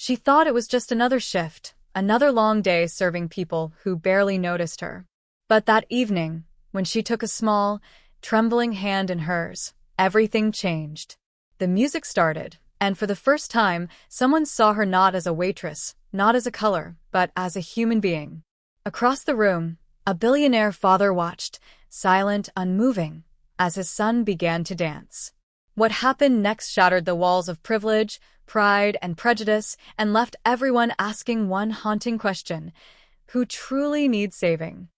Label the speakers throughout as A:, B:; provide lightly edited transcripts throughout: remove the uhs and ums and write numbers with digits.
A: She thought it was just another shift, another long day serving people who barely noticed her. But that evening, when she took a small, trembling hand in hers, everything changed. The music started, and for the first time, someone saw her not as a waitress, not as a color, but as a human being. Across the room, a billionaire father watched, silent, unmoving, as his son began to dance. What happened next shattered the walls of privilege, pride, and prejudice, and left everyone asking one haunting question: who truly needs saving?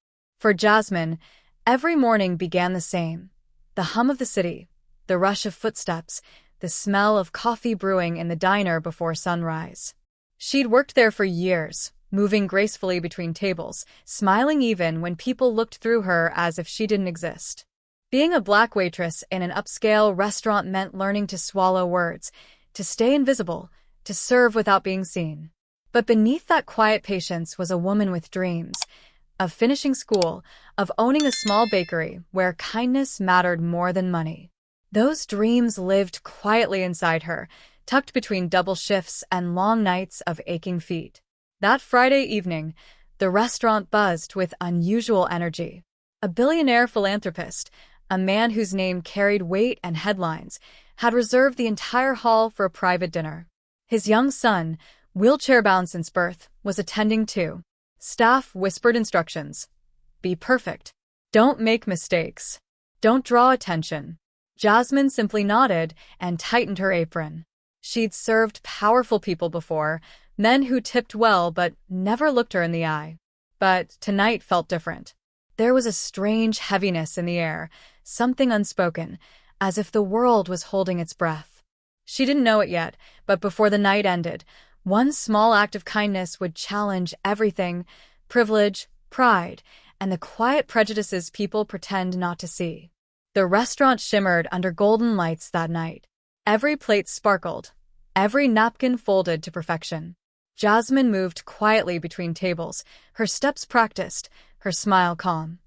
A: For Jasmine, every morning began the same. The hum of the city, the rush of footsteps, the smell of coffee brewing in the diner before sunrise. She'd worked there for years, moving gracefully between tables, smiling even when people looked through her as if she didn't exist. Being a black waitress in an upscale restaurant meant learning to swallow words, to stay invisible, to serve without being seen. But beneath that quiet patience was a woman with dreams, of finishing school, of owning a small bakery where kindness mattered more than money. Those dreams lived quietly inside her, tucked between double shifts and long nights of aching feet. That Friday evening, the restaurant buzzed with unusual energy. A billionaire philanthropist, a man whose name carried weight and headlines, had reserved the entire hall for a private dinner. His young son, wheelchair-bound since birth, was attending too. Staff whispered instructions. Be perfect. Don't make mistakes. Don't draw attention. Jasmine simply nodded and tightened her apron. She'd served powerful people before, men who tipped well but never looked her in the eye. But tonight felt different. There was a strange heaviness in the air, something unspoken, as if the world was holding its breath. She didn't know it yet, but before the night ended, one small act of kindness would challenge everything: privilege, pride, and the quiet prejudices people pretend not to see. The restaurant shimmered under golden lights that night. Every plate sparkled, every napkin folded to perfection. Jasmine moved quietly between tables, her steps practiced, her smile calm.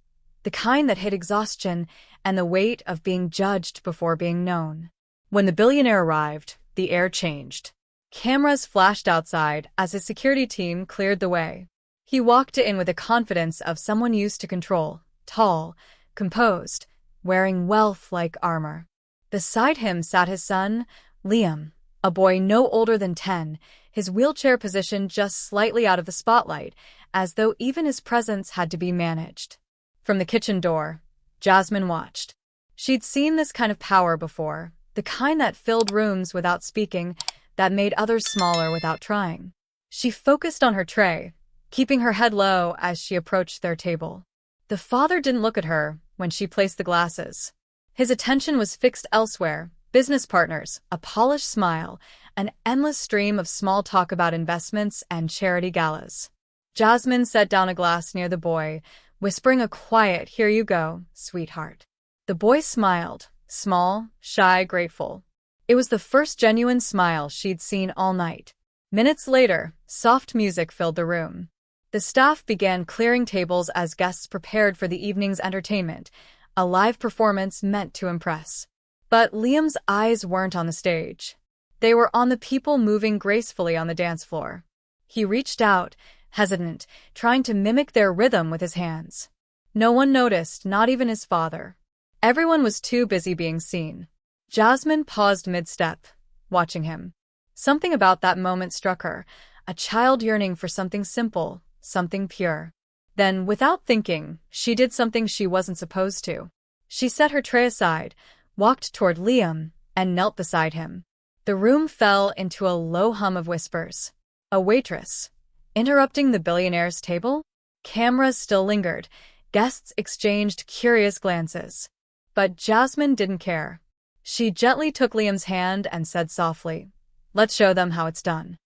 A: The kind that hid exhaustion and the weight of being judged before being known. When the billionaire arrived, the air changed. Cameras flashed outside as his security team cleared the way. He walked in with the confidence of someone used to control, tall, composed, wearing wealth like armor. Beside him sat his son, Liam, a boy no older than 10, his wheelchair positioned just slightly out of the spotlight, as though even his presence had to be managed. From the kitchen door, Jasmine watched. She'd seen this kind of power before, the kind that filled rooms without speaking, that made others smaller without trying. She focused on her tray, keeping her head low as she approached their table. The father didn't look at her when she placed the glasses. His attention was fixed elsewhere: business partners, a polished smile, an endless stream of small talk about investments and charity galas. Jasmine set down a glass near the boy, whispering a quiet, "Here you go, sweetheart." The boy smiled, small, shy, grateful. It was the first genuine smile she'd seen all night. Minutes later, soft music filled the room. The staff began clearing tables as guests prepared for the evening's entertainment, a live performance meant to impress. But Liam's eyes weren't on the stage. They were on the people moving gracefully on the dance floor. He reached out, hesitant, trying to mimic their rhythm with his hands. No one noticed, not even his father. Everyone was too busy being seen. Jasmine paused mid-step, watching him. Something about that moment struck her, a child yearning for something simple, something pure. Then, without thinking, she did something she wasn't supposed to. She set her tray aside, walked toward Liam, and knelt beside him. The room fell into a low hum of whispers. A waitress, interrupting the billionaire's table? Cameras still lingered. Guests exchanged curious glances. But Jasmine didn't care. She gently took Liam's hand and said softly, "Let's show them how it's done."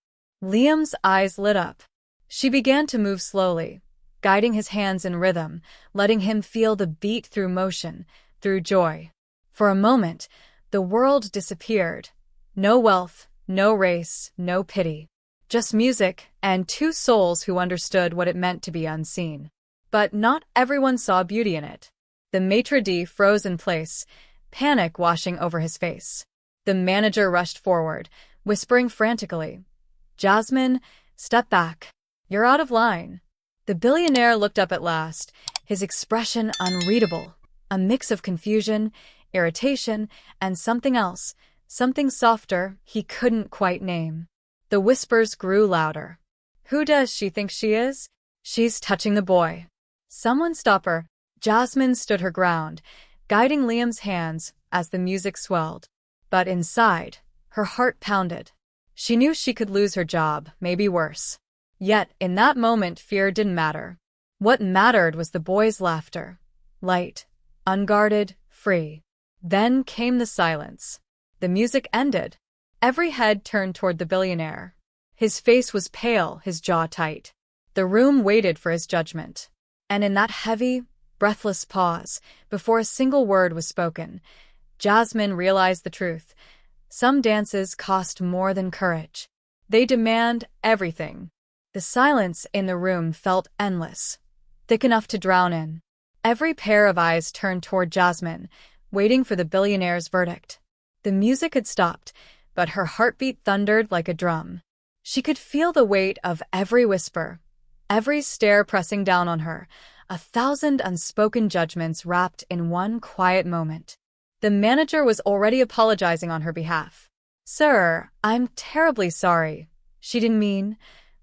A: Liam's eyes lit up. She began to move slowly, guiding his hands in rhythm, letting him feel the beat through motion, through joy. For a moment, the world disappeared. No wealth, no race, no pity. Just music and two souls who understood what it meant to be unseen. But not everyone saw beauty in it. The maitre d' froze in place, panic washing over his face. The manager rushed forward, whispering frantically, "Jasmine, step back. You're out of line." The billionaire looked up at last, his expression unreadable, a mix of confusion, irritation, and something else, something softer he couldn't quite name. The whispers grew louder. "Who does she think she is? She's touching the boy. Someone stop her." Jasmine stood her ground, guiding Liam's hands as the music swelled. But inside, her heart pounded. She knew she could lose her job, maybe worse. Yet, in that moment, fear didn't matter. What mattered was the boy's laughter. Light, unguarded, free. Then came the silence. The music ended. Every head turned toward the billionaire. His face was pale, his jaw tight. The room waited for his judgment. And in that heavy, breathless pause, before a single word was spoken, Jasmine realized the truth. Some dances cost more than courage. They demand everything. The silence in the room felt endless, thick enough to drown in. Every pair of eyes turned toward Jasmine, waiting for the billionaire's verdict. The music had stopped, but her heartbeat thundered like a drum. She could feel the weight of every whisper, every stare pressing down on her, 1,000 unspoken judgments wrapped in one quiet moment. The manager was already apologizing on her behalf. "Sir, I'm terribly sorry. She didn't mean..."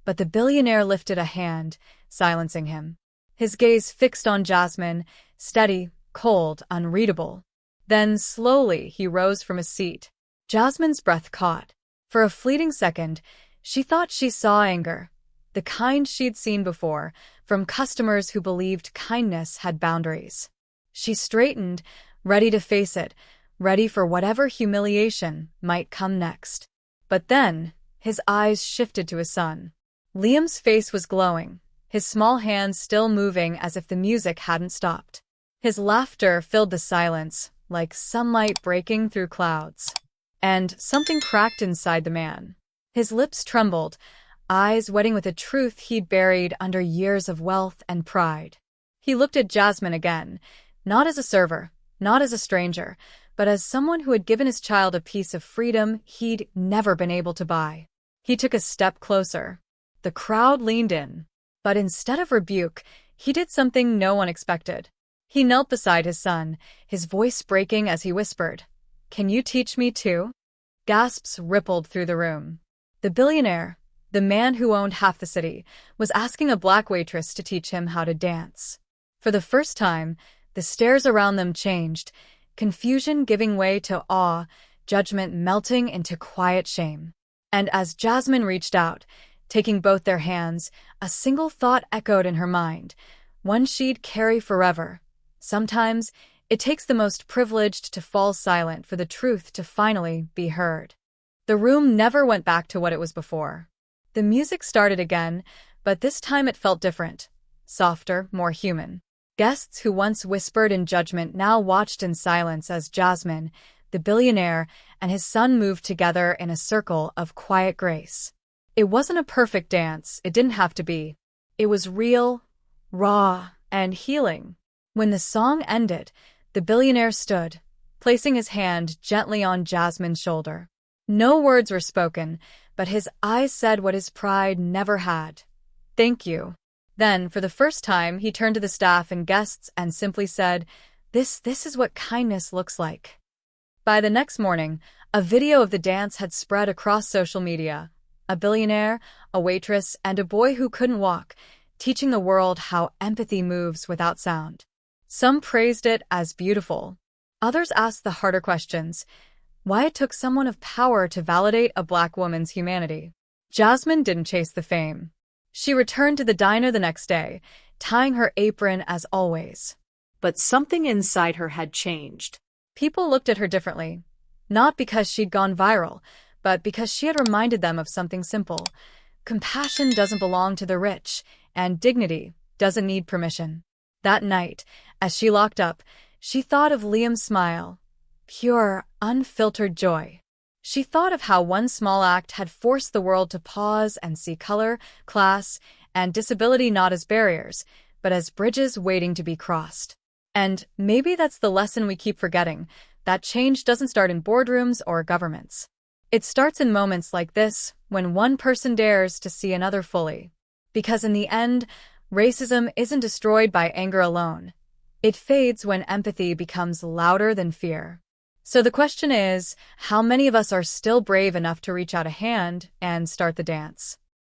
A: But the billionaire lifted a hand, silencing him. His gaze fixed on Jasmine, steady, cold, unreadable. Then, slowly, he rose from his seat. Jasmine's breath caught. For a fleeting second, she thought she saw anger, the kind she'd seen before, from customers who believed kindness had boundaries. She straightened, ready to face it, ready for whatever humiliation might come next. But then, his eyes shifted to his son. Liam's face was glowing, his small hands still moving as if the music hadn't stopped. His laughter filled the silence, like sunlight breaking through clouds. And something cracked inside the man. His lips trembled, eyes wetting with a truth he'd buried under years of wealth and pride. He looked at Jasmine again, not as a server, not as a stranger, but as someone who had given his child a piece of freedom he'd never been able to buy. He took a step closer. The crowd leaned in. But instead of rebuke, he did something no one expected. He knelt beside his son, his voice breaking as he whispered, "Can you teach me too?" Gasps rippled through the room. The billionaire, the man who owned half the city, was asking a black waitress to teach him how to dance. For the first time, the stares around them changed, confusion giving way to awe, judgment melting into quiet shame. And as Jasmine reached out, taking both their hands, a single thought echoed in her mind, one she'd carry forever. Sometimes, it takes the most privileged to fall silent for the truth to finally be heard. The room never went back to what it was before. The music started again, but this time it felt different, softer, more human. Guests who once whispered in judgment now watched in silence as Jasmine, the billionaire, and his son moved together in a circle of quiet grace. It wasn't a perfect dance, it didn't have to be. It was real, raw, and healing. When the song ended, the billionaire stood, placing his hand gently on Jasmine's shoulder. No words were spoken, but his eyes said what his pride never had. "Thank you." Then, for the first time, he turned to the staff and guests and simply said, This is what kindness looks like." By the next morning, a video of the dance had spread across social media. A billionaire, a waitress, and a boy who couldn't walk, teaching the world how empathy moves without sound. Some praised it as beautiful. Others asked the harder questions. Why it took someone of power to validate a black woman's humanity. Jasmine didn't chase the fame. She returned to the diner the next day, tying her apron as always. But something inside her had changed. People looked at her differently, not because she'd gone viral, but because she had reminded them of something simple. Compassion doesn't belong to the rich, and dignity doesn't need permission. That night, as she locked up, she thought of Liam's smile. Pure, unfiltered joy. She thought of how one small act had forced the world to pause and see color, class, and disability not as barriers, but as bridges waiting to be crossed. And maybe that's the lesson we keep forgetting, that change doesn't start in boardrooms or governments. It starts in moments like this, when one person dares to see another fully. Because in the end, racism isn't destroyed by anger alone. It fades when empathy becomes louder than fear. So the question is, how many of us are still brave enough to reach out a hand and start the dance?